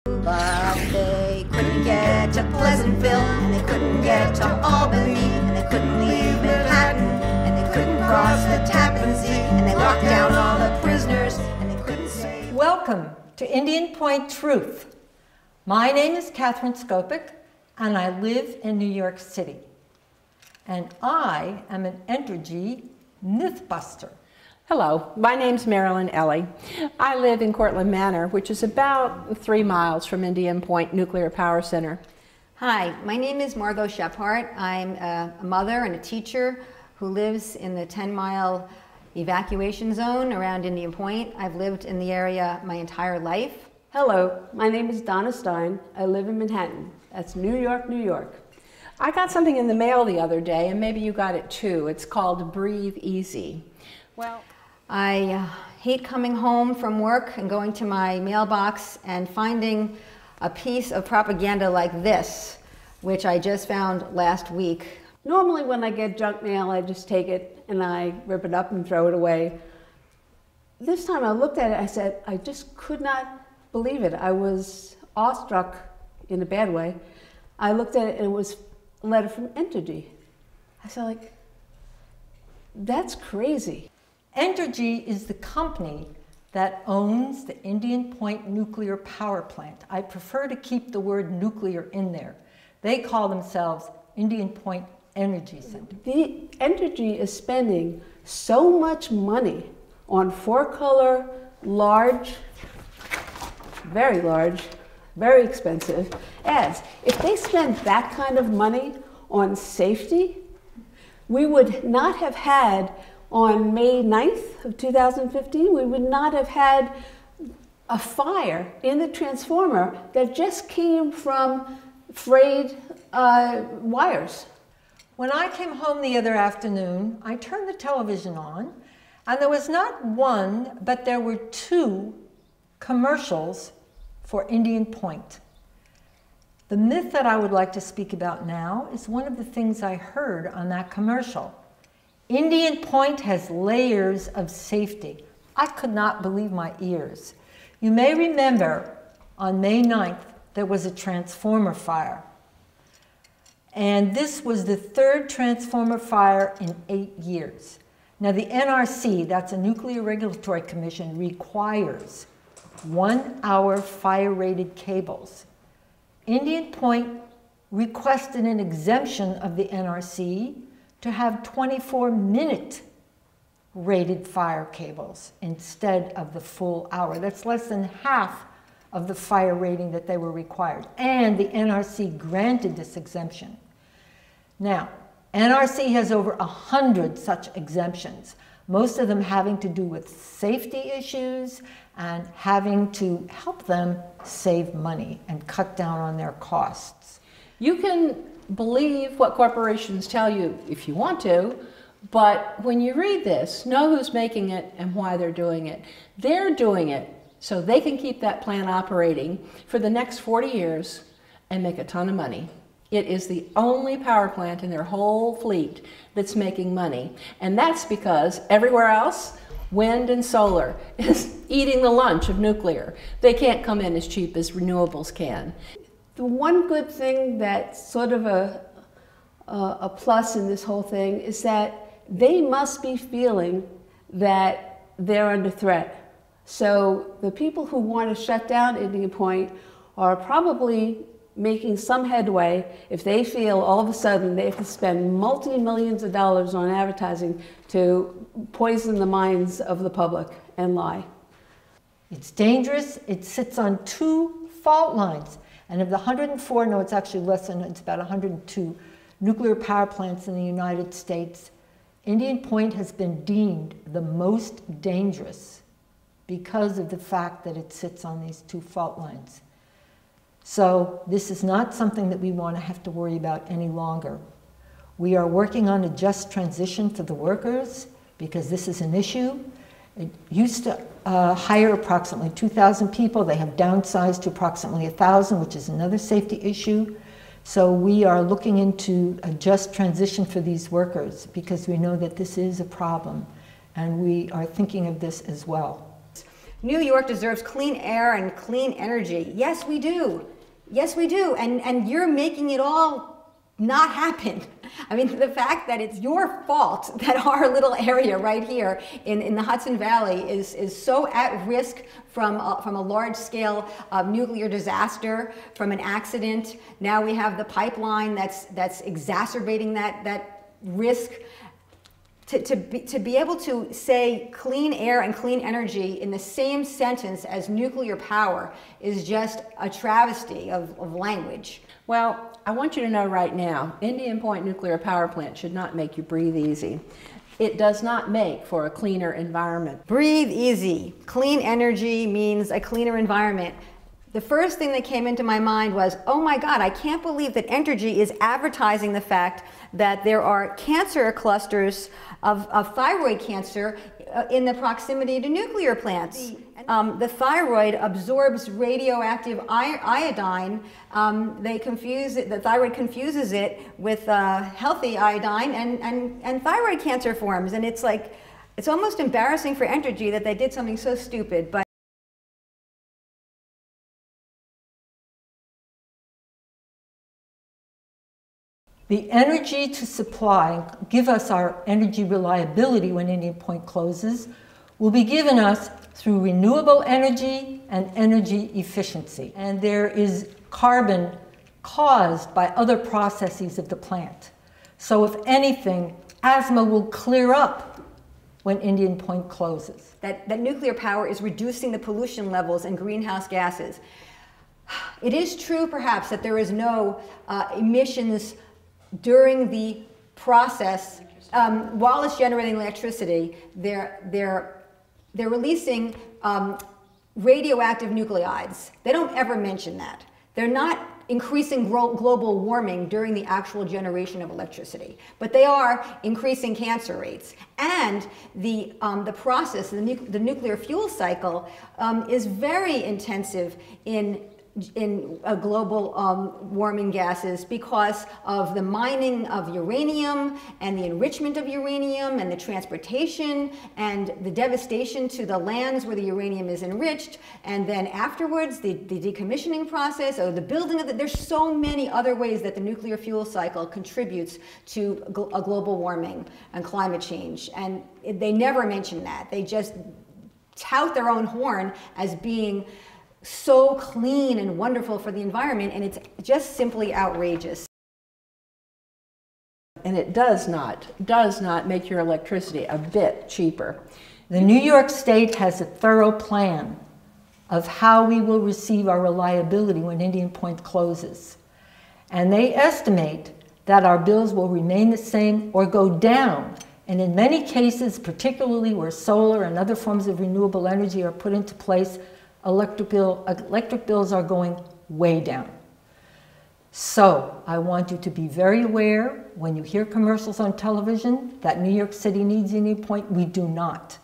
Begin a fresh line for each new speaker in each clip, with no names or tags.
But they couldn't get to Pleasantville, and they couldn't get to Albany, and they couldn't leave Manhattan, and they couldn't cross the Tappan Zee, and they locked down all the prisoners, and they couldn't say...
Welcome to Indian Point Truth. My name is Catherine Skopik, and I live in New York City. And I am an Entergy mythbuster.
Hello, my name's Marilyn Ellie. I live in Cortlandt Manor, which is about 3 miles from Indian Point Nuclear Power Center.
Hi, my name is Margot Shephart. I'm a mother and a teacher who lives in the 10-mile evacuation zone around Indian Point. I've lived in the area my entire life.
Hello, my name is Donna Stein. I live in Manhattan. That's New York, New York.
I got something in the mail the other day, and maybe you got it too. It's called Breathe Easy. Well,
I hate coming home from work and going to my mailbox and finding a piece of propaganda like this, which I just found last week.
Normally when I get junk mail, I just take it and I rip it up and throw it away. This time I looked at it, I said, I just could not believe it. I was awestruck in a bad way. I looked at it and it was a letter from Entergy. I said, like, that's crazy.
Entergy is the company that owns the Indian Point nuclear power plant. I prefer to keep the word nuclear in there. They call themselves Indian Point Energy Center.
The Entergy is spending so much money on 4-color, large, very expensive ads. If they spent that kind of money on safety, we would not have had, on May 9th of 2015, we would not have had a fire in the transformer that just came from frayed wires.
When I came home the other afternoon, I turned the television on, and there was not one, but there were 2 commercials for Indian Point. The myth that I would like to speak about now is one of the things I heard on that commercial. Indian Point has layers of safety. I could not believe my ears. You may remember on May 9th, there was a transformer fire. And this was the 3rd transformer fire in 8 years. Now the NRC, that's a Nuclear Regulatory Commission, requires 1-hour fire-rated cables. Indian Point requested an exemption of the NRC to have 24-minute rated fire cables instead of the full hour. That's less than half of the fire rating that they were required. And the NRC granted this exemption. Now, NRC has over 100 such exemptions, most of them having to do with safety issues and having to help them save money and cut down on their costs.
you can believe what corporations tell you if you want to, but when you read this, know who's making it and why they're doing it. They're doing it so they can keep that plant operating for the next 40 years and make a ton of money. It is the only power plant in their whole fleet that's making money. And that's because everywhere else, wind and solar is eating the lunch of nuclear. They can't come in as cheap as renewables can.
The one good thing that's sort of a plus in this whole thing is that they must be feeling that they're under threat. So the people who want to shut down Indian Point are probably making some headway if they feel all of a sudden they have to spend multi-millions of dollars on advertising to poison the minds of the public and lie.
It's dangerous. It sits on 2 fault lines. And of the 104, no, it's actually less than, it's about 102 nuclear power plants in the United States, Indian Point has been deemed the most dangerous because of the fact that it sits on these 2 fault lines. So this is not something that we want to have to worry about any longer. We are working on a just transition for the workers because this is an issue. It used to hire approximately 2,000 people. They have downsized to approximately 1,000, which is another safety issue. So we are looking into a just transition for these workers because we know that this is a problem, and we are thinking of this as well.
New York deserves clean air and clean energy. Yes, we do. Yes, we do. And you're making it all not happen. I mean, the fact that it's your fault that our little area right here in the Hudson Valley is so at risk from a large-scale nuclear disaster, from an accident. Now we have the pipeline that's exacerbating that risk. To be able to say clean air and clean energy in the same sentence as nuclear power is just a travesty of language.
Well, I want you to know right now, Indian Point Nuclear Power Plant should not make you breathe easy. It does not make for a cleaner environment.
Breathe easy. Clean energy means a cleaner environment. The first thing that came into my mind was, oh my God, I can't believe that Entergy is advertising the fact that there are cancer clusters of thyroid cancer in the proximity to nuclear plants. The thyroid absorbs radioactive iodine. The thyroid confuses it with healthy iodine, and thyroid cancer forms. And it's like, it's almost embarrassing for Entergy that they did something so stupid. But
the energy to supply, give us our energy reliability when Indian Point closes, will be given us through renewable energy and energy efficiency. And there is carbon caused by other processes of the plant. So if anything, asthma will clear up when Indian Point closes.
That nuclear power is reducing the pollution levels and greenhouse gases. It is true, perhaps, that there is no emissions during the process. While it's generating electricity, they're releasing radioactive nuclides. They don't ever mention that. They're not increasing global warming during the actual generation of electricity, but they are increasing cancer rates. And the process, the nuclear fuel cycle, is very intensive in global warming gases because of the mining of uranium and the enrichment of uranium and the transportation and the devastation to the lands where the uranium is enriched, and then afterwards the decommissioning process or the building of there's so many other ways that the nuclear fuel cycle contributes to a global warming and climate change, and they never mention that. They just tout their own horn as being so clean and wonderful for the environment, and it's just simply outrageous.
And it does not make your electricity a bit cheaper.
The New York State has a thorough plan of how we will receive our reliability when Indian Point closes. And they estimate that our bills will remain the same or go down. And in many cases, particularly where solar and other forms of renewable energy are put into place, electric bills are going way down. So I want you to be very aware when you hear commercials on television that New York City needs Indian Point. We do not.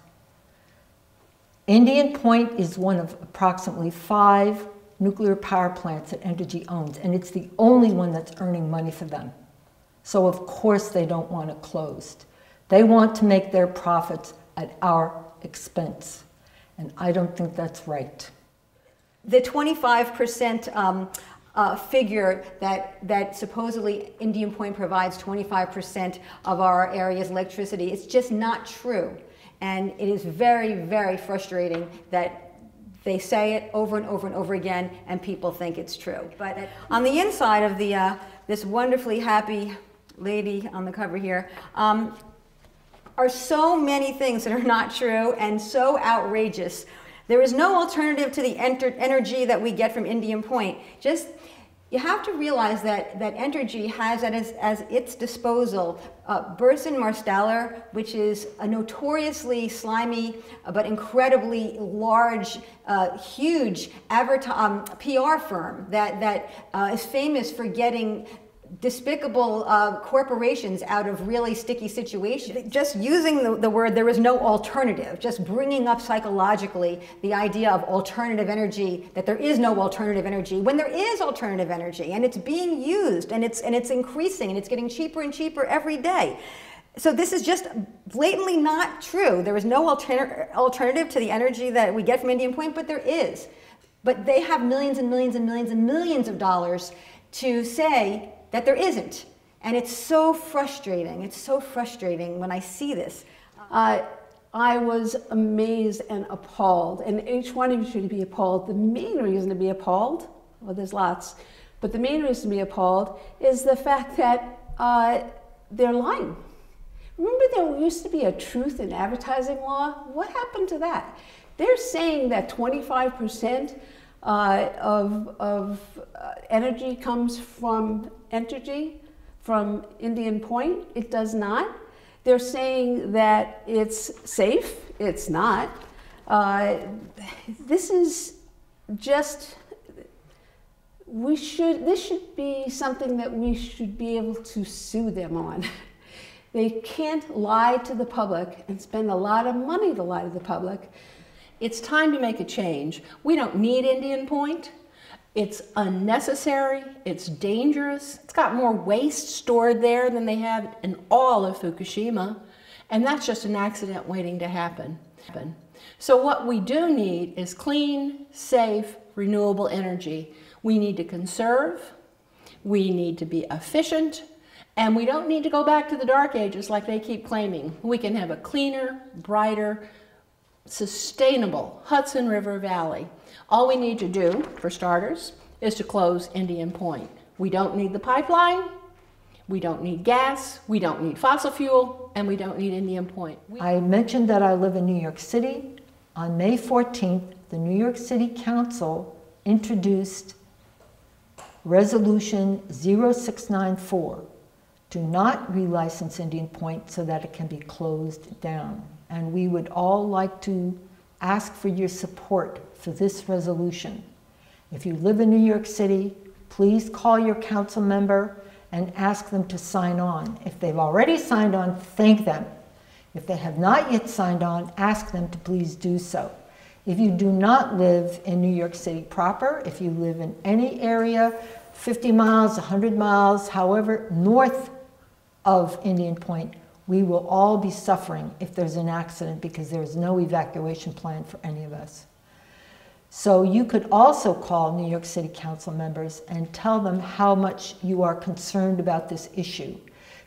Indian Point is one of approximately 5 nuclear power plants that Entergy owns, and it's the only one that's earning money for them. So of course they don't want it closed. They want to make their profits at our expense. And I don't think that's right.
The 25% figure that supposedly Indian Point provides 25% of our area's electricity, it's just not true. And it is very, very frustrating that they say it over and over and over again and people think it's true. But on the inside of this wonderfully happy lady on the cover here, are so many things that are not true and so outrageous. There is no alternative to the energy that we get from Indian Point. You have to realize that Entergy has as its disposal Burson Marsteller, which is a notoriously slimy but incredibly large, huge PR firm that is famous for getting despicable corporations out of really sticky situations. Just using the word, there is no alternative, just bringing up psychologically the idea of alternative energy, that there is no alternative energy, when there is alternative energy, and it's being used, and it's increasing, and it's getting cheaper and cheaper every day. So this is just blatantly not true. There is no alternative to the energy that we get from Indian Point, but there is. But they have millions and millions and millions and millions of dollars to say that there isn't. And it's so frustrating. It's so frustrating when I see this.
I was amazed and appalled, and each one of you should be appalled. The main reason to be appalled, well, there's lots, but the main reason to be appalled is the fact that they're lying. Remember there used to be a truth in advertising law? What happened to that? They're saying that 25% of energy comes from Entergy, from Indian Point. It does not. They're saying that it's safe. It's not. This is just, this should be something that we should be able to sue them on. They can't lie to the public and spend a lot of money to lie to the public.
It's time to make a change. We don't need Indian Point. It's unnecessary, it's dangerous. It's got more waste stored there than they have in all of Fukushima. And that's just an accident waiting to happen. So what we do need is clean, safe, renewable energy. We need to conserve, we need to be efficient, and we don't need to go back to the dark ages like they keep claiming. We can have a cleaner, brighter, sustainable Hudson River Valley. All we need to do, for starters, is to close Indian Point. We don't need the pipeline, we don't need gas, we don't need fossil fuel, and we don't need Indian Point.
I mentioned that I live in New York City. On May 14th, the New York City Council introduced Resolution 0694 to not relicense Indian Point so that it can be closed down. And we would all like to ask for your support for this resolution. If you live in New York City, please call your council member and ask them to sign on. If they've already signed on, thank them. If they have not yet signed on, ask them to please do so. If you do not live in New York City proper, if you live in any area, 50 miles, 100 miles, however, north of Indian Point, we will all be suffering if there's an accident because there's no evacuation plan for any of us. So you could also call New York City Council members and tell them how much you are concerned about this issue,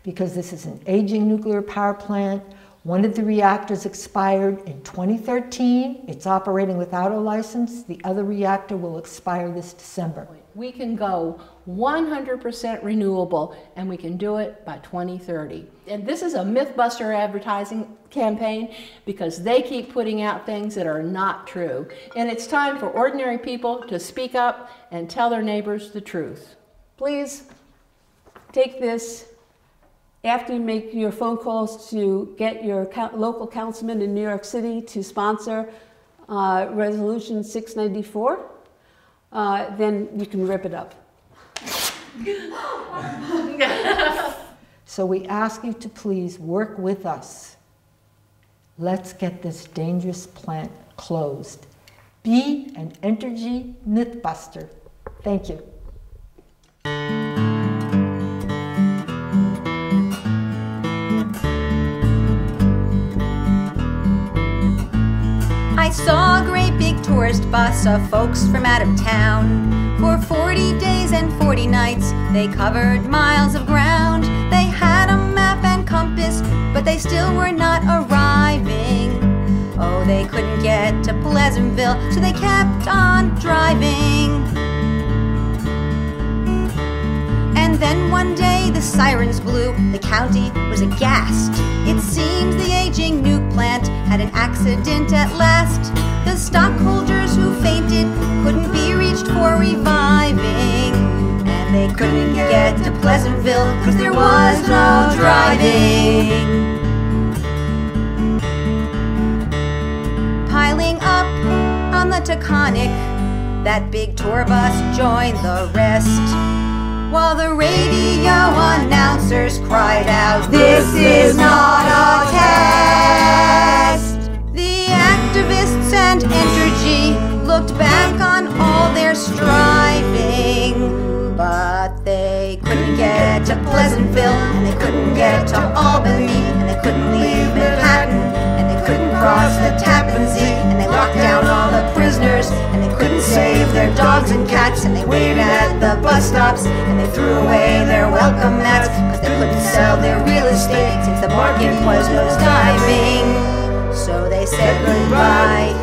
because this is an aging nuclear power plant. One of the reactors expired in 2013. It's operating without a license. The other reactor will expire this December.
We can go 100% renewable, and we can do it by 2030. And this is a myth-buster advertising campaign because they keep putting out things that are not true. And it's time for ordinary people to speak up and tell their neighbors the truth.
Please take this after you make your phone calls to get your local councilman in New York City to sponsor Resolution 694. Then you can rip it up.
So we ask you to please work with us. Let's get this dangerous plant closed. Be an Entergy mythbuster. Thank you.
I saw a great big tourist bus of folks from out of town. For 40 days and 40 nights, they covered miles of ground. They had a map and compass, but they still were not arriving. Oh, they couldn't get to Pleasantville, so they kept on driving. And then one day the sirens blew, the county was aghast. It seems the aging nuke plant had an accident at last. The stockholders who fainted couldn't be reached for reviving. And they couldn't get to Pleasantville because there was no driving. Piling up on the Taconic, that big tour bus joined the rest. While the radio announcers cried out, "This is not a test!" The activists and Entergy looked back on all their striving, but they couldn't get to Pleasantville, and they couldn't get to Albany, couldn't leave Manhattan, and they couldn't cross the Tappan Zee, and they locked down all the prisoners, and they couldn't save their dogs and cats, and they waited at the bus stops, and they threw away their welcome mats, because they couldn't sell their real estate since the market was nosediving. So they said goodbye